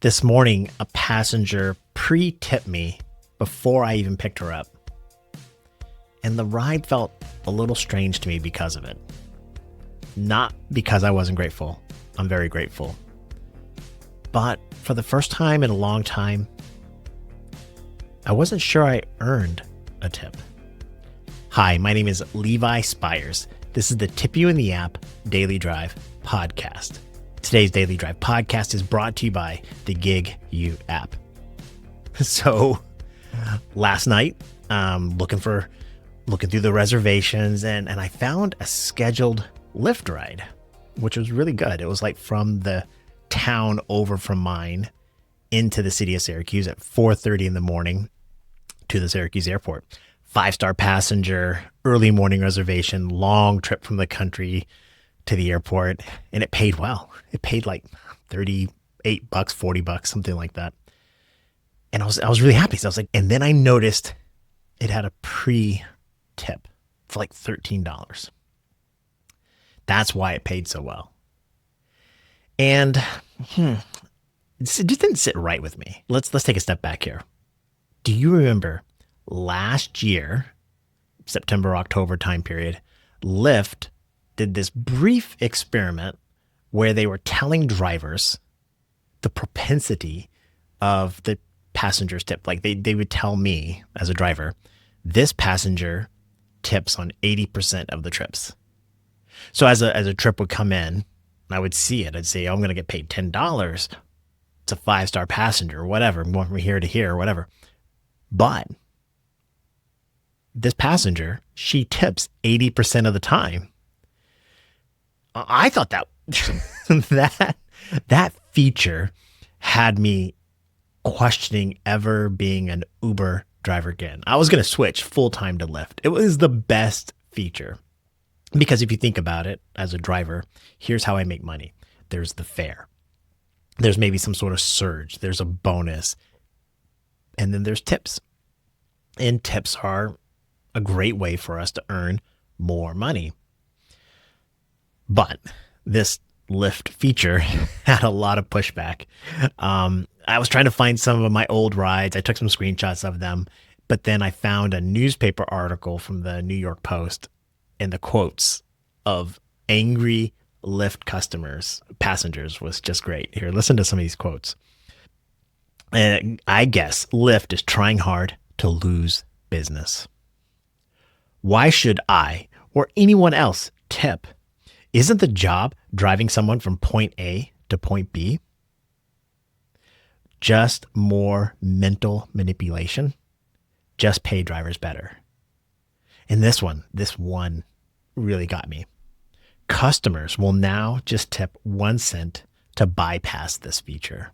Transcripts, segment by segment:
This morning, a passenger pre-tipped me before I even picked her up. And the ride felt a little strange to me because of it. Not because I wasn't grateful. I'm very grateful. But for the first time in a long time, I wasn't sure I earned a tip. Hi, my name is Levi Spires. This is the Tip You in the App Daily Drive podcast. Today's Daily Drive podcast is brought to you by the Gig You app. So last night, looking through the reservations and I found a scheduled Lyft ride, which was really good. It was like from the town over from mine into the city of Syracuse at 4:30 in the morning to the Syracuse airport. 5-star passenger, early morning reservation, long trip from the country to the airport, and it paid well. It paid like $38, $40, something like that. And I was really happy. So I was like, and then I noticed it had a pre-tip for like $13. That's why it paid so well. And it just didn't sit right with me. Let's take a step back here. Do you remember last year, September, October time period, Lyft did this brief experiment where they were telling drivers the propensity of the passenger's tip. Like they would tell me as a driver, this passenger tips on 80% of the trips. So as a trip would come in, I would see it. I'd say, oh, I'm going to get paid $10. It's a 5-star passenger or whatever. I'm going from here to here or whatever. But this passenger, she tips 80% of the time. I thought that that feature had me questioning ever being an Uber driver again. I was going to switch full-time to Lyft. It was the best feature because if you think about it as a driver, here's how I make money. There's the fare. There's maybe some sort of surge. There's a bonus. And then there's tips. And tips are a great way for us to earn more money. But this Lyft feature had a lot of pushback. I was trying to find some of my old rides. I took some screenshots of them, but then I found a newspaper article from the New York Post and the quotes of angry Lyft passengers was just great. Here, listen to some of these quotes. I guess Lyft is trying hard to lose business. Why should I or anyone else tip? Isn't the job driving someone from point A to point B? Just more mental manipulation. Just pay drivers better. And this one really got me. Customers will now just tip 1 cent to bypass this feature.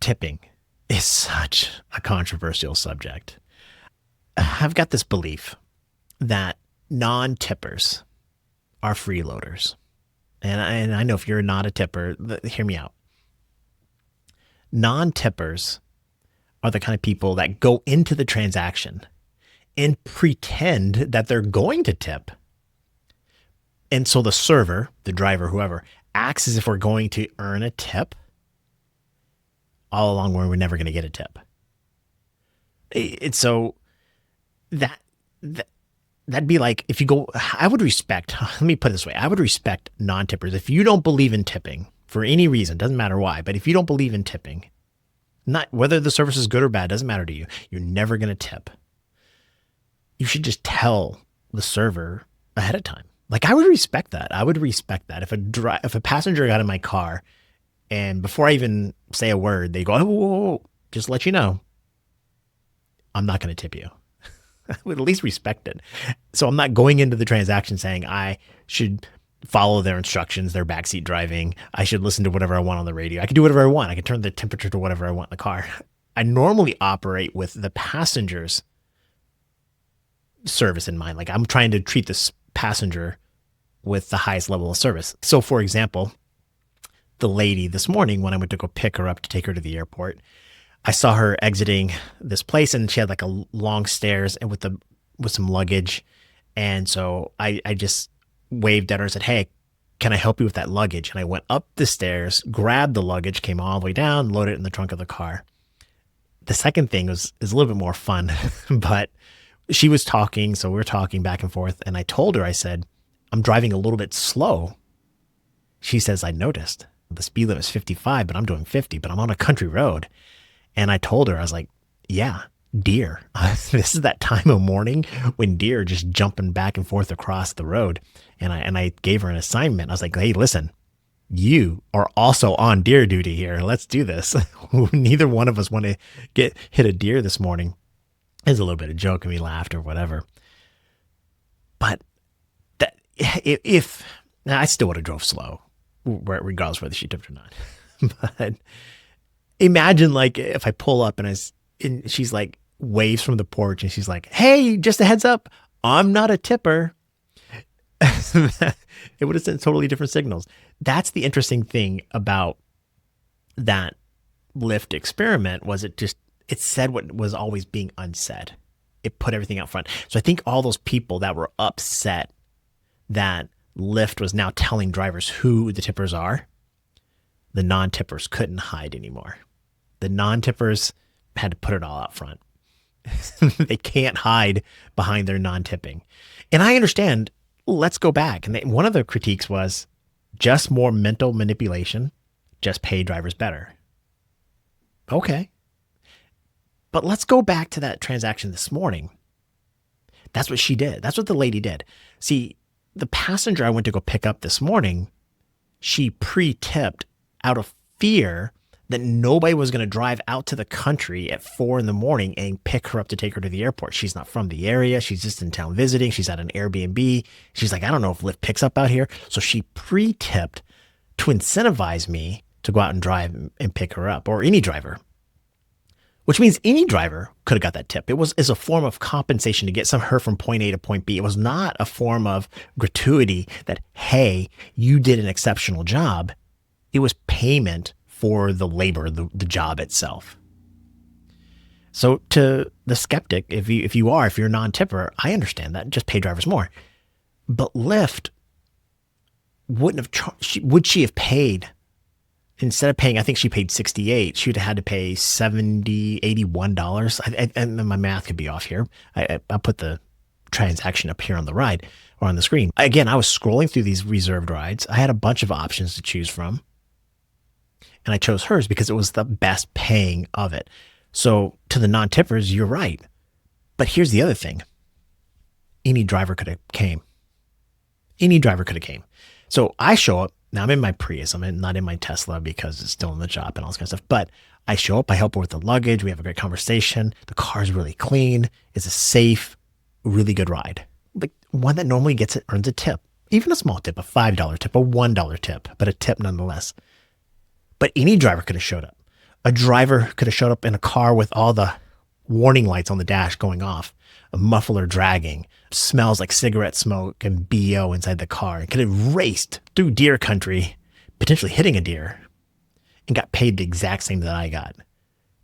Tipping is such a controversial subject. I've got this belief that non-tippers are freeloaders. And I know if you're not a tipper, hear me out. Non-tippers are the kind of people that go into the transaction and pretend that they're going to tip. And so the server, the driver, whoever, acts as if we're going to earn a tip all along where we're never going to get a tip. It's so that'd be like if you go, I would respect, let me put it this way. I would respect non-tippers. If you don't believe in tipping for any reason, doesn't matter why, but if you don't believe in tipping, not whether the service is good or bad, doesn't matter to you. You're never going to tip. You should just tell the server ahead of time. Like I would respect that. I would respect that. If a passenger got in my car and before I even say a word, they go, oh, whoa, whoa, just let you know, I'm not going to tip you. I would at least respect it. So I'm not going into the transaction saying I should follow their instructions, their backseat driving. I should listen to whatever I want on the radio. I can do whatever I want. I can turn the temperature to whatever I want in the car. I normally operate with the passenger's service in mind. Like I'm trying to treat this passenger with the highest level of service. So for example, the lady this morning when I went to go pick her up to take her to the airport, I saw her exiting this place and she had like a long stairs and with some luggage. And so I just waved at her and said, hey, can I help you with that luggage? And I went up the stairs, grabbed the luggage, came all the way down, loaded it in the trunk of the car. The second thing is a little bit more fun, but she was talking. So we were talking back and forth. And I told her, I said, I'm driving a little bit slow. She says, I noticed the speed limit is 55, but I'm doing 50, but I'm on a country road. And I told her, I was like, yeah, deer. This is that time of morning when deer are just jumping back and forth across the road. And I gave her an assignment. I was like, hey, listen, you are also on deer duty here. Let's do this. Neither one of us want to hit a deer this morning. It's a little bit of joke and we laughed or whatever. But that if now I still would have drove slow, regardless whether she tipped or not. But imagine like if I pull up and she's like waves from the porch and she's like, hey, just a heads up, I'm not a tipper. It would have sent totally different signals. That's the interesting thing about that Lyft experiment was it said what was always being unsaid. It put everything out front. So I think all those people that were upset that Lyft was now telling drivers who the tippers are, the non-tippers couldn't hide anymore. The non-tippers had to put it all out front. They can't hide behind their non-tipping. And I understand, let's go back. And one of the critiques was just more mental manipulation, just pay drivers better. Okay. But let's go back to that transaction this morning. That's what she did. That's what the lady did. See, the passenger I went to go pick up this morning, she pre-tipped out of fear that nobody was going to drive out to the country at 4 a.m. and pick her up to take her to the airport. She's not from the area. She's just in town visiting. She's at an Airbnb. She's like, I don't know if Lyft picks up out here. So she pre-tipped to incentivize me to go out and drive and pick her up, or any driver. Which means any driver could have got that tip. It was as a form of compensation to get her from point A to point B. It was not a form of gratuity that, hey, you did an exceptional job. It was payment for the labor, the job itself. So to the skeptic, if you're a non-tipper, I understand that. Just pay drivers more. But Lyft would she have paid? Instead of paying, I think she paid $68, she would have had to pay $70, $81. And my math could be off here. I'll put the transaction up here on the ride or on the screen. Again, I was scrolling through these reserved rides. I had a bunch of options to choose from. And I chose hers because it was the best paying of it. So to the non-tippers, you're right. But here's the other thing. Any driver could have came. Any driver could have came. So I show up. Now I'm in my Prius. I'm not in my Tesla because it's still in the shop and all this kind of stuff. But I show up. I help her with the luggage. We have a great conversation. The car is really clean. It's a safe, really good ride. Like one that normally earns a tip. Even a small tip, a $5 tip, a $1 tip, but a tip nonetheless. But any driver could have showed up. A driver could have showed up in a car with all the warning lights on the dash going off, a muffler dragging, smells like cigarette smoke and BO inside the car, and could have raced through deer country, potentially hitting a deer, and got paid the exact same that I got.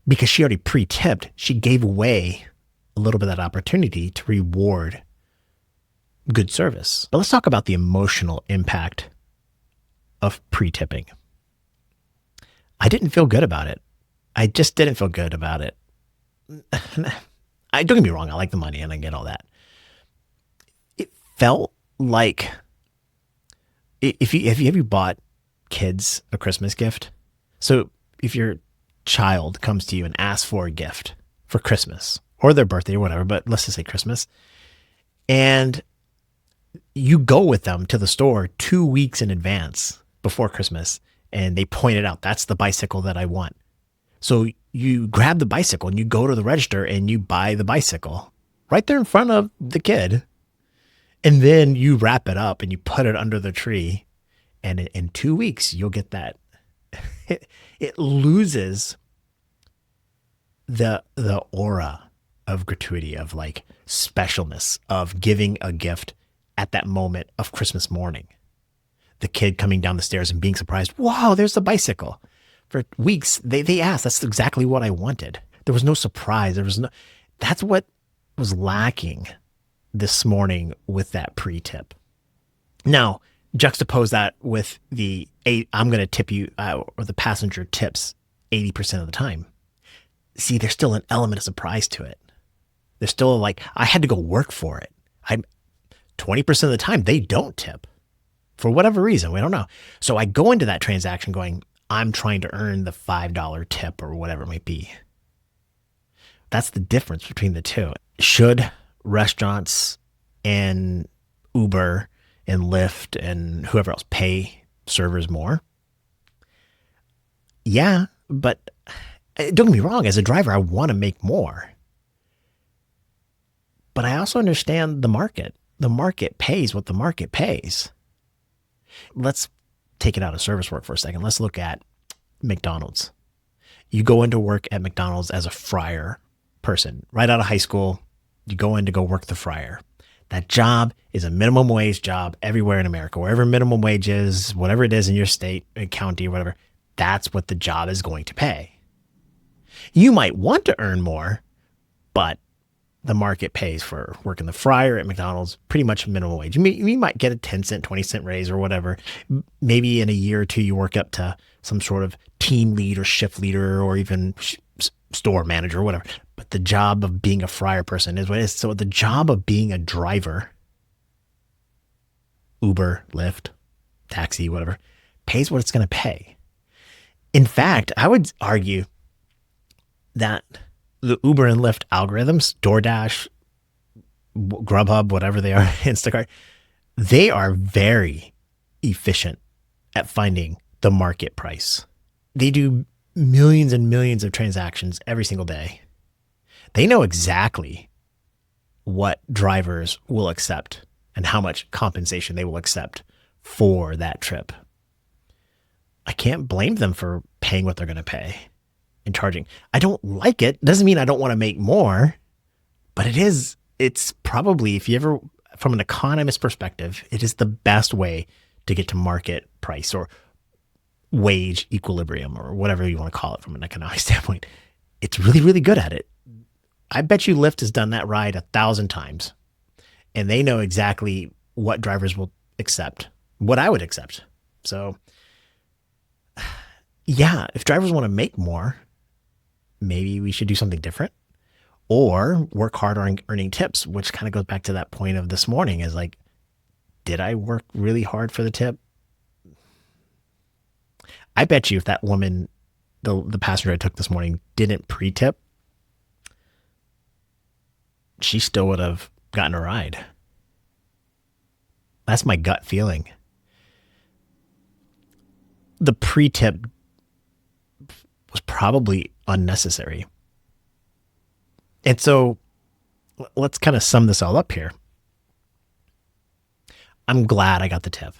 Because she already pre-tipped, she gave away a little bit of that opportunity to reward good service. But let's talk about the emotional impact of pre-tipping. I didn't feel good about it. I just didn't feel good about it. Don't get me wrong, I like the money and I get all that. It felt like have you bought kids a Christmas gift? So if your child comes to you and asks for a gift for Christmas or their birthday or whatever, but let's just say Christmas, and you go with them to the store 2 weeks in advance before Christmas, and they pointed out, that's the bicycle that I want. So you grab the bicycle and you go to the register and you buy the bicycle right there in front of the kid. And then you wrap it up and you put it under the tree. And in 2 weeks, you'll get that. It loses the aura of gratuity, of like specialness, of giving a gift at that moment of Christmas morning. The kid coming down the stairs and being surprised, wow, there's the bicycle. For weeks, they asked, that's exactly what I wanted. There was no surprise. That's what was lacking this morning with that pre-tip. Now, Juxtapose that with the I'm going to tip you, or the passenger tips 80% of the time. See, there's still an element of surprise to it. There's still like, I had to go work for it. 20% of the time, they don't tip for whatever reason. We don't know. So I go into that transaction going, I'm trying to earn the $5 tip or whatever it might be. That's the difference between the two. Should restaurants and Uber and Lyft and whoever else pay servers more? Yeah, but don't get me wrong. As a driver, I want to make more. But I also understand the market. The market pays what the market pays. Let's take it out of service work for a second. Let's look at McDonald's. You go into work at McDonald's as a fryer person. Right out of high school, you go in to go work the fryer. That job is a minimum wage job everywhere in America. Wherever minimum wage is, whatever it is in your state, county, or whatever, that's what the job is going to pay. You might want to earn more, but the market pays for working the fryer at McDonald's pretty much minimum wage. You might get a 10 cent, 20 cent raise or whatever. Maybe in a year or two, you work up to some sort of team lead or shift leader or even store manager or whatever. But the job of being a fryer person is what it is. So the job of being a driver, Uber, Lyft, taxi, whatever, pays what it's going to pay. In fact, I would argue that the Uber and Lyft algorithms, DoorDash, Grubhub, whatever they are, Instacart, they are very efficient at finding the market price. They do millions and millions of transactions every single day. They know exactly what drivers will accept and how much compensation they will accept for that trip. I can't blame them for paying what they're going to pay and charging. I don't like it. Doesn't mean I don't want to make more, but it's probably, if you ever, from an economist perspective, it is the best way to get to market price or wage equilibrium or whatever you want to call it from an economic standpoint. It's really, really good at it. I bet you Lyft has done that ride 1,000 times and they know exactly what drivers will accept, what I would accept. So yeah, if drivers want to make more, maybe we should do something different or work hard on earning tips, which kind of goes back to that point of this morning is like, did I work really hard for the tip? I bet you if that woman, the passenger I took this morning, didn't pre-tip, she still would have gotten a ride. That's my gut feeling. The pre-tip was probably unnecessary. And so let's kind of sum this all up here. I'm glad I got the tip.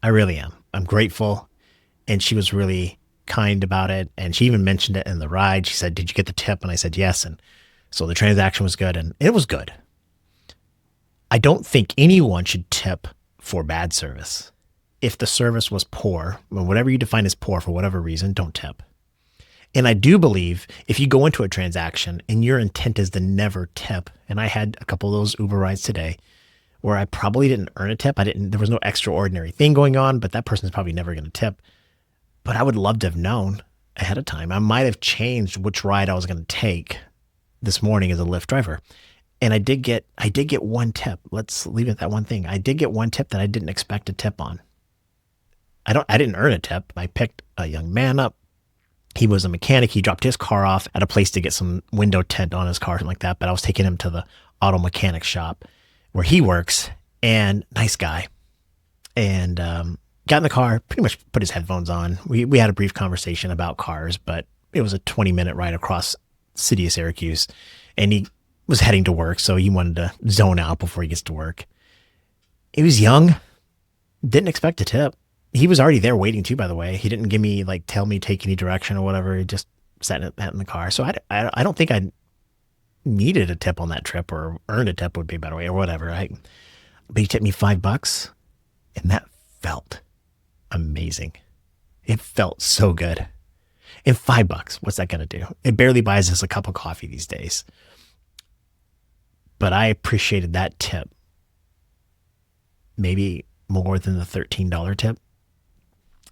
I really am. I'm grateful. And she was really kind about it. And she even mentioned it in the ride. She said, "Did you get the tip?" And I said, "Yes." And so the transaction was good and it was good. I don't think anyone should tip for bad service. If the service was poor, whatever you define as poor for whatever reason, don't tip. And I do believe if you go into a transaction and your intent is to never tip, and I had a couple of those Uber rides today where I probably didn't earn a tip. There was no extraordinary thing going on, but that person's probably never going to tip. But I would love to have known ahead of time. I might have changed which ride I was going to take this morning as a Lyft driver. And I did get one tip. Let's leave it at that one thing. I did get one tip that I didn't expect a tip on. I didn't earn a tip. I picked a young man up. He was a mechanic. He dropped his car off at a place to get some window tint on his car, something like that. But I was taking him to the auto mechanic shop where he works, and nice guy. And got in the car, pretty much put his headphones on. We had a brief conversation about cars, but it was a 20-minute ride across the city of Syracuse. And he was heading to work, so he wanted to zone out before he gets to work. He was young, didn't expect a tip. He was already there waiting too, by the way. He didn't give me tell me take any direction or whatever. He just sat in the car. So I don't think I needed a tip on that trip, or earned a tip would be a better way, or whatever. But he tipped me $5, and that felt amazing. It felt so good. And $5, what's that going to do? It barely buys us a cup of coffee these days. But I appreciated that tip maybe more than the $13 tip?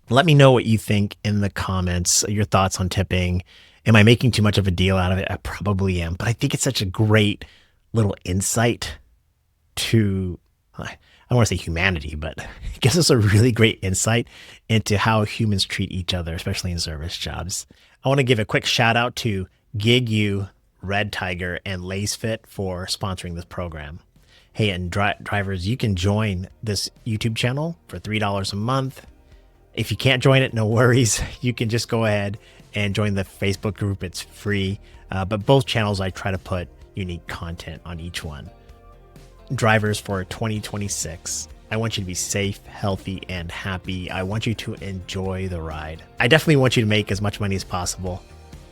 Let me know what you think in the comments, your thoughts on tipping. Am I making too much of a deal out of it? I probably am, but I think it's such a great little insight to, I don't want to say humanity, but it gives us a really great insight into how humans treat each other, especially in service jobs. I want to give a quick shout out to GigU, Red Tiger, and LaceFit for sponsoring this program. Hey, and drivers, you can join this YouTube channel for $3 a month. If you can't join it, no worries. You can just go ahead and join the Facebook group. It's free. But both channels, I try to put unique content on each one. Drivers, for 2026, I want you to be safe, healthy, and happy. I want you to enjoy the ride. I definitely want you to make as much money as possible,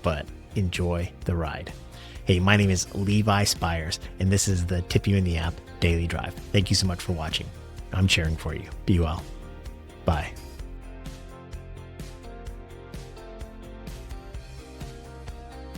but enjoy the ride. Hey, my name is Levi Spires, and this is the Tip You in the App Daily Drive. Thank you so much for watching. I'm cheering for you. Be well. Bye.